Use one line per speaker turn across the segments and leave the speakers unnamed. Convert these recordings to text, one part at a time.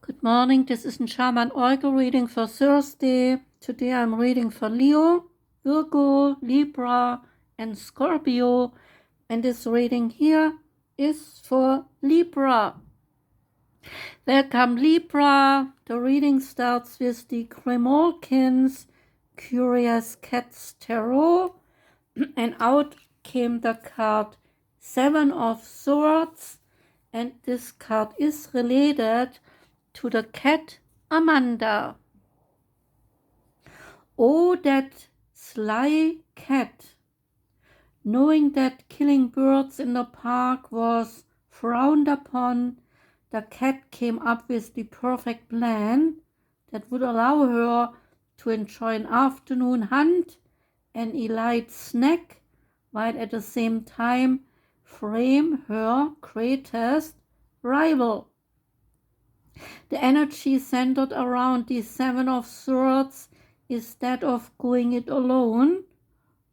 Good morning, this is a Shaman Oracle reading for Thursday. Today I'm reading for Leo, Virgo, Libra and Scorpio, and this reading here is for Libra. Welcome Libra. The reading starts with the Grimalkin's Curious Cats Tarot, and out came the card 7 of Swords, and this card is related to the cat Amanda. Oh, that sly cat. Knowing that killing birds in the park was frowned upon, the cat came up with the perfect plan that would allow her to enjoy an afternoon hunt and a light snack, while at the same time frame her greatest rival. The energy centered around the 7 of Swords is that of going it alone,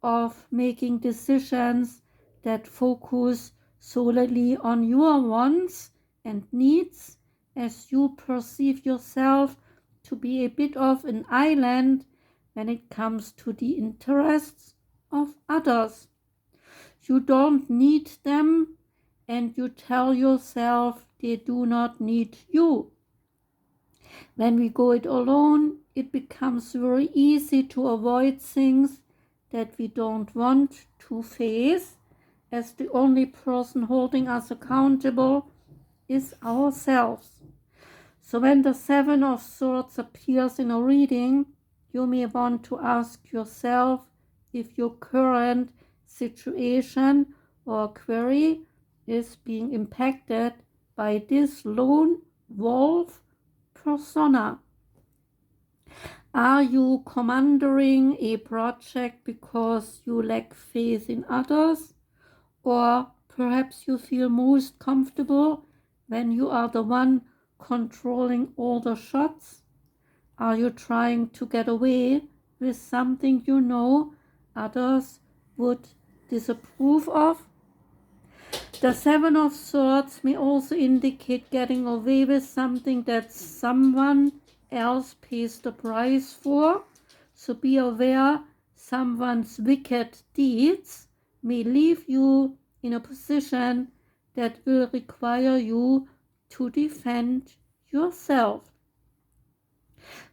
of making decisions that focus solely on your wants and needs, as you perceive yourself to be a bit of an island when it comes to the interests of others. You don't need them, and you tell yourself they do not need you. When we go it alone, it becomes very easy to avoid things that we don't want to face, as the only person holding us accountable is ourselves. So when the 7 of Swords appears in a reading, you may want to ask yourself if your current situation or query is being impacted by this lone wolf persona. Are you commanding a project because you lack faith in others? Or perhaps you feel most comfortable when you are the one controlling all the shots? Are you trying to get away with something you know others would disapprove of? The 7 of Swords may also indicate getting away with something that someone else pays the price for, so be aware someone's wicked deeds may leave you in a position that will require you to defend yourself.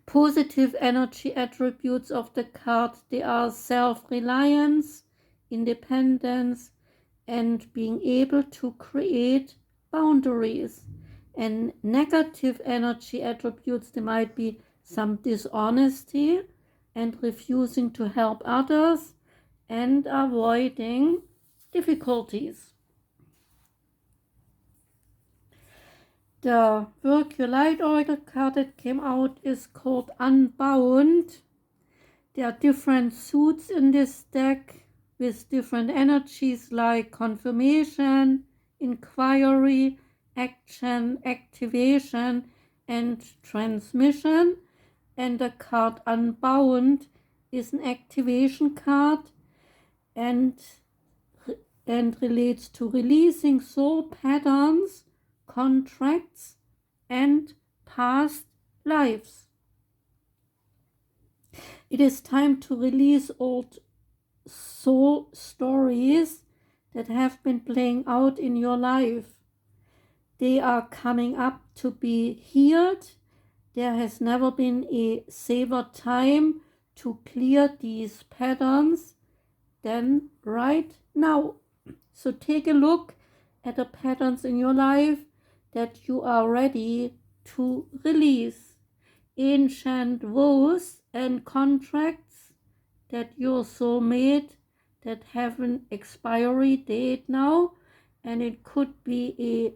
Positive energy attributes of the card, they are self-reliance, independence, and being able to create boundaries. And negative energy attributes, there might be some dishonesty and refusing to help others and avoiding difficulties. The Virgo Light Oracle card that came out is called Unbound. There are different suits in this deck with different energies like confirmation, inquiry, action, activation, and transmission. And the card Unbound is an activation card and relates to releasing soul patterns, contracts, and past lives. It is time to release old soul stories that have been playing out in your life. They are coming up to be healed. There has never been a safer time to clear these patterns than right now. So take a look at the patterns in your life that you are ready to release. Ancient vows and contracts that your soul made that have an expiry date now, and it could be a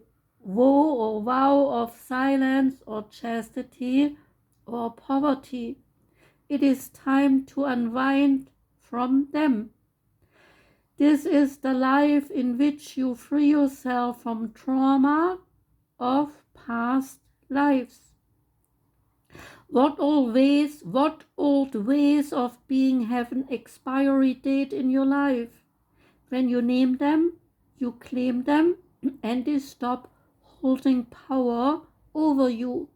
vow or vow of silence or chastity or poverty. It is time to unwind from them. This is the life in which you free yourself from trauma of past lives. What old ways of being have an expiry date in your life? When you name them, you claim them, and they stop holding power over you.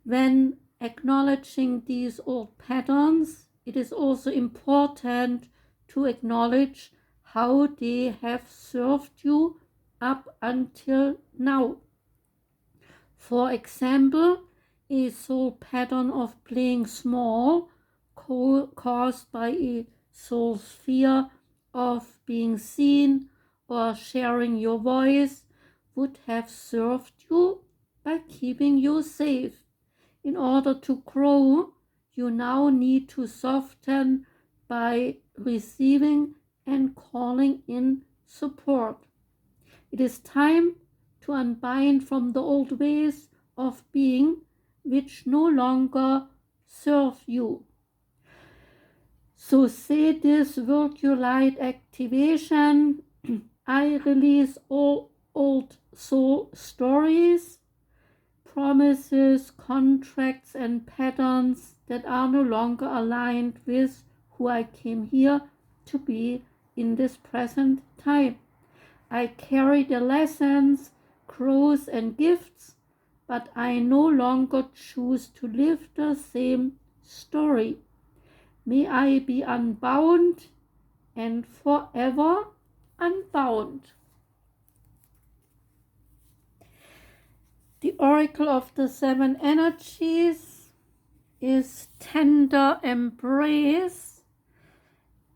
When acknowledging these old patterns, it is also important to acknowledge how they have served you up until now. For example, a soul pattern of playing small caused by a soul's fear of being seen or sharing your voice would have served you by keeping you safe. In order to grow, you now need to soften by receiving and calling in support. It is time to unbind from the old ways of being which no longer serve you. So say this virtual light activation. I release all old soul stories, promises, contracts, and patterns that are no longer aligned with who I came here to be in this present time. I carry the lessons, growth, and gifts, but I no longer choose to live the same story. May I be unbound and forever unbound. The oracle of the seven energies is tender embrace,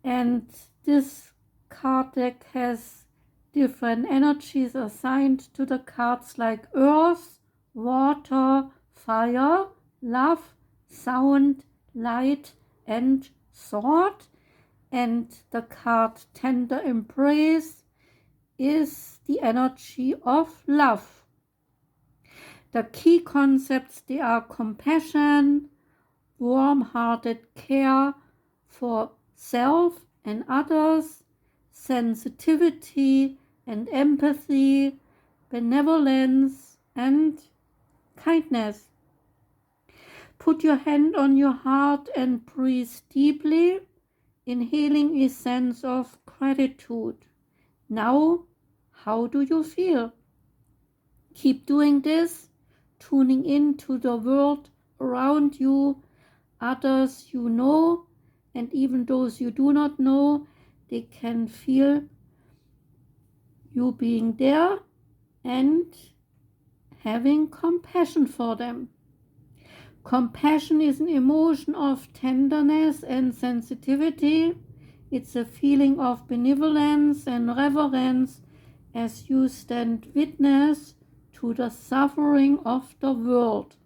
and this card deck has different energies assigned to the cards like earth, water, fire, love, sound, light, and thought. And the card tender embrace is the energy of love. The key concepts, they are compassion, warm-hearted care for self and others, sensitivity and empathy, benevolence and kindness. Put your hand on your heart and breathe deeply, inhaling a sense of gratitude. Now, how do you feel? Keep doing this, tuning into the world around you, others you know, and even those you do not know. They can feel you being there and having compassion for them. Compassion is an emotion of tenderness and sensitivity. It's a feeling of benevolence and reverence as you stand witness to the suffering of the world.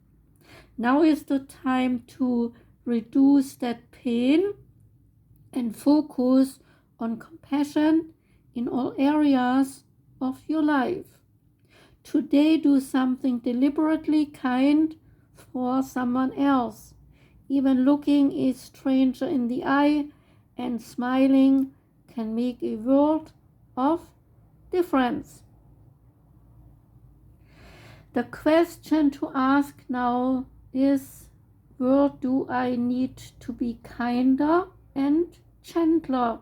Now is the time to reduce that pain and focus on compassion in all areas of your life. Today, do something deliberately kind for someone else. Even looking a stranger in the eye and smiling can make a world of difference. The question to ask now is, where do I need to be kinder and gentler?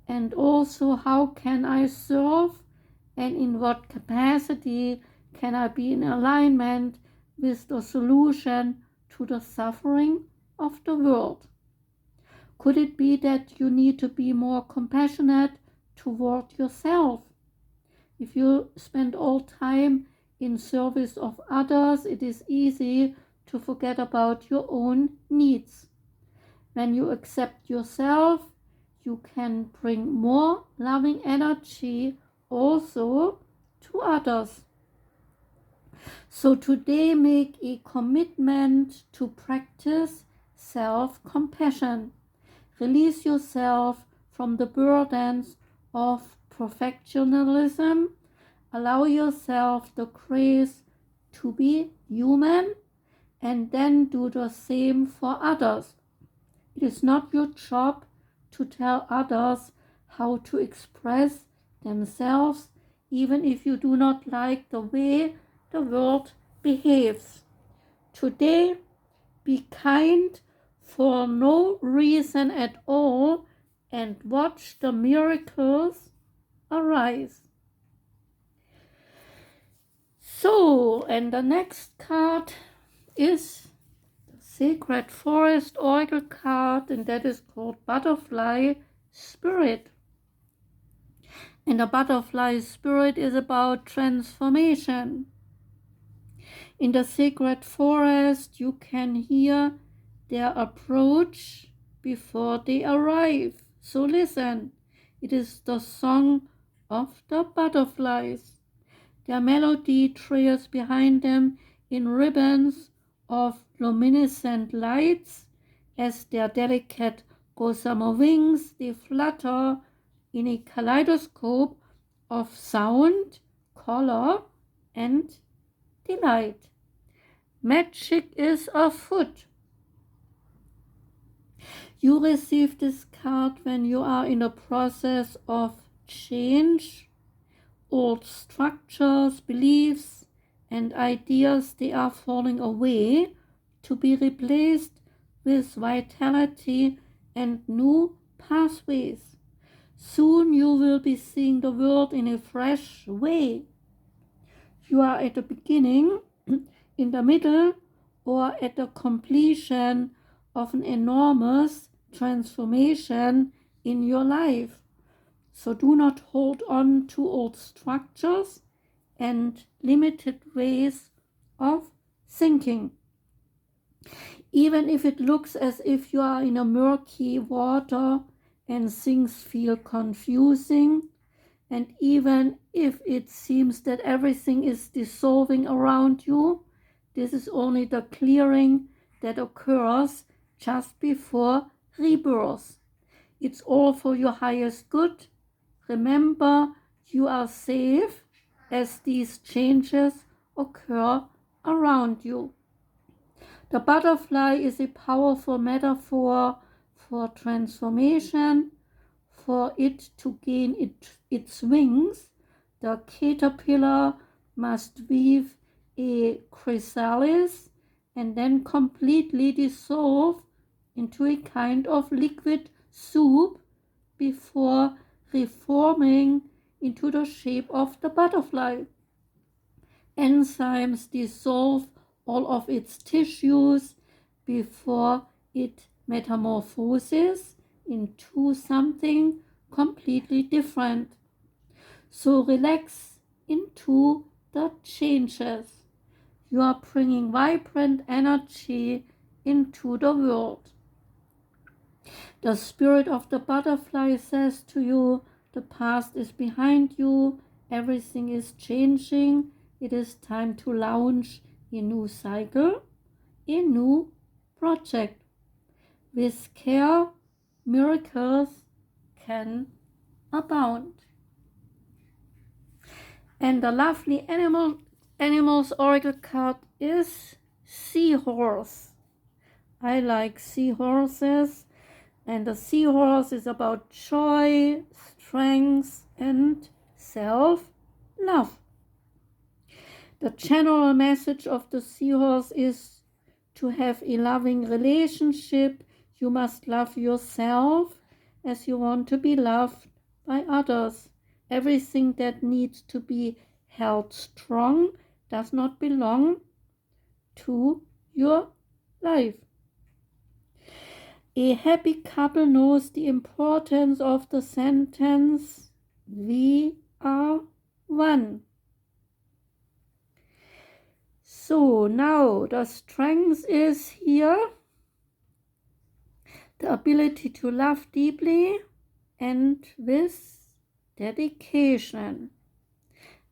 And also, how can I serve, and in what capacity can I be in alignment with the solution to the suffering of the world? Could it be that you need to be more compassionate toward yourself? If you spend all time in service of others, it is easy to forget about your own needs. When you accept yourself, you can bring more loving energy also to others. So today, make a commitment to practice self-compassion. Release yourself from the burdens of perfectionism. Allow yourself the grace to be human, and then do the same for others. It is not your job to tell others how to express themselves, even if you do not like the way the world behaves. Today, be kind for no reason at all and watch the miracles arise. So, and the next card is the Sacred Forest Oracle card, and that is called Butterfly Spirit. And the butterfly spirit is about transformation. In the sacred forest, you can hear their approach before they arrive. So listen, it is the song of the butterflies. Their melody trails behind them in ribbons of luminescent lights. As their delicate gossamer wings, they flutter in a kaleidoscope of sound, color, and delight. Magic is afoot. You receive this card when you are in the process of change. Old structures, beliefs, and ideas, they are falling away to be replaced with vitality and new pathways. Soon you will be seeing the world in a fresh way. You are at the beginning, in the middle, or at the completion of an enormous transformation in your life. So do not hold on to old structures and limited ways of thinking. Even if it looks as if you are in a murky water and things feel confusing, and even if it seems that everything is dissolving around you, this is only the clearing that occurs just before rebirth. It's all for your highest good. Remember, you are safe as these changes occur around you. The butterfly is a powerful metaphor for transformation. For it to gain its wings, the caterpillar must weave a chrysalis and then completely dissolve into a kind of liquid soup before reforming into the shape of the butterfly. Enzymes dissolve all of its tissues before it metamorphoses into something completely different. So relax into the changes. You are bringing vibrant energy into the world. The spirit of the butterfly says to you, the past is behind you, everything is changing, it is time to launch a new cycle, a new project. With care, miracles can abound. And the lovely animals oracle card is Seahorse. I like seahorses. And the seahorse is about joy, strength, and self-love. The general message of the seahorse is to have a loving relationship. You must love yourself as you want to be loved by others. Everything that needs to be held strong does not belong to your life. A happy couple knows the importance of the sentence, "We are one." So now the strength is here, the ability to love deeply and with dedication.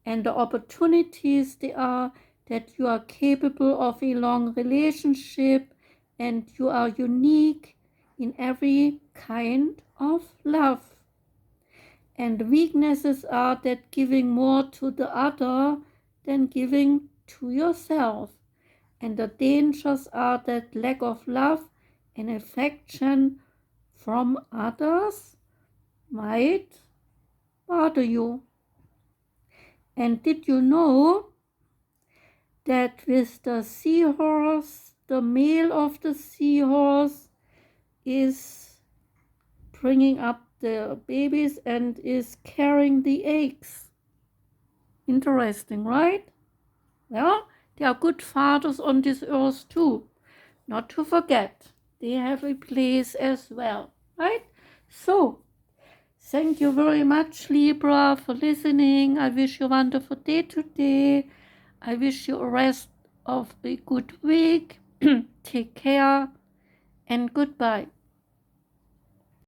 And the opportunities, they are that you are capable of a long relationship and you are unique in every kind of love. And weaknesses are that giving more to the other than giving to yourself. And the dangers are that lack of love and affection from others might bother you. And did you know that with the seahorse, the male of the seahorse is bringing up the babies and is carrying the eggs? Interesting, right? Well, There are good fathers on this earth too. Not to forget, they have a place as well, right? So, thank you very much, Libra, for listening. I wish you a wonderful day today. I wish you a rest of a good week. Take care and goodbye.